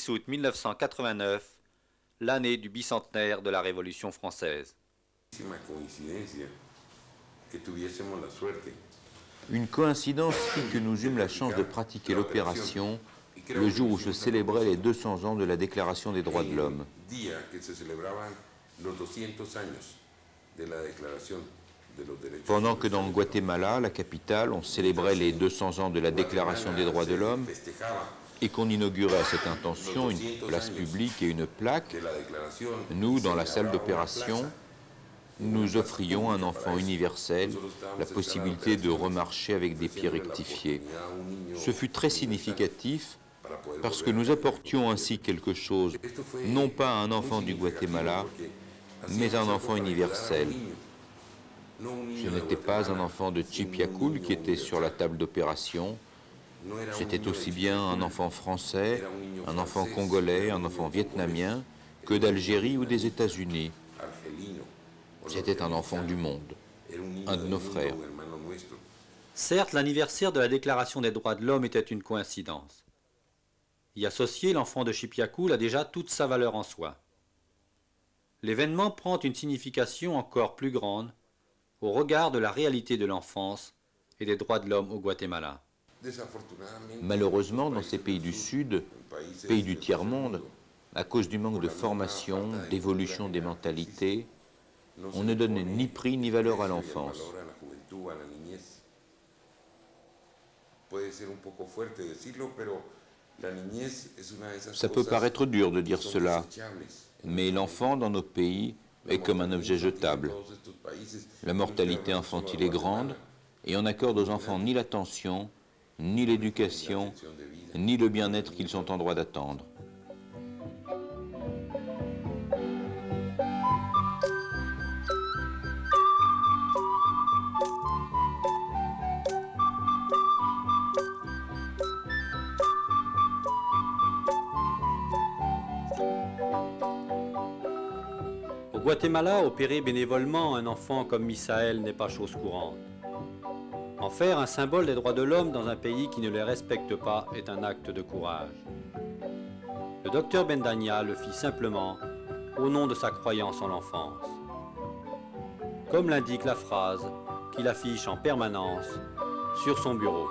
6 août 1989, l'année du bicentenaire de la Révolution française. Une coïncidence fit que nous eûmes la chance de pratiquer l'opération le jour où se célébraient les 200 ans de la Déclaration des droits de l'homme. Pendant que dans le Guatemala, la capitale, on célébrait les 200 ans de la Déclaration des droits de l'homme et qu'on inaugurait à cette intention une place publique et une plaque, nous, dans la salle d'opération, nous offrions à un enfant universel la possibilité de remarcher avec des pieds rectifiés. Ce fut très significatif parce que nous apportions ainsi quelque chose, non pas à un enfant du Guatemala, mais à un enfant universel. Ce n'était pas un enfant de Chipiacoul qui était sur la table d'opération, c'était aussi bien un enfant français, un enfant congolais, un enfant vietnamien, que d'Algérie ou des États-Unis. C'était un enfant du monde, un de nos frères. Certes, l'anniversaire de la Déclaration des droits de l'homme était une coïncidence. Y associer l'enfant de Chipiacoul a déjà toute sa valeur en soi. L'événement prend une signification encore plus grande au regard de la réalité de l'enfance et des droits de l'homme au Guatemala. Malheureusement, dans ces pays du Sud, pays du tiers-monde, à cause du manque de formation, d'évolution des mentalités, on ne donne ni prix ni valeur à l'enfance. Ça peut paraître dur de dire cela, mais l'enfant dans nos pays est comme un objet jetable. La mortalité infantile est grande et on n'accorde aux enfants ni l'attention, ni l'éducation, ni le bien-être qu'ils sont en droit d'attendre. Au Guatemala, opérer bénévolement un enfant comme Misaël n'est pas chose courante. En faire un symbole des droits de l'homme dans un pays qui ne les respecte pas est un acte de courage. Le docteur Bendaña le fit simplement au nom de sa croyance en l'enfance. Comme l'indique la phrase qu'il affiche en permanence sur son bureau.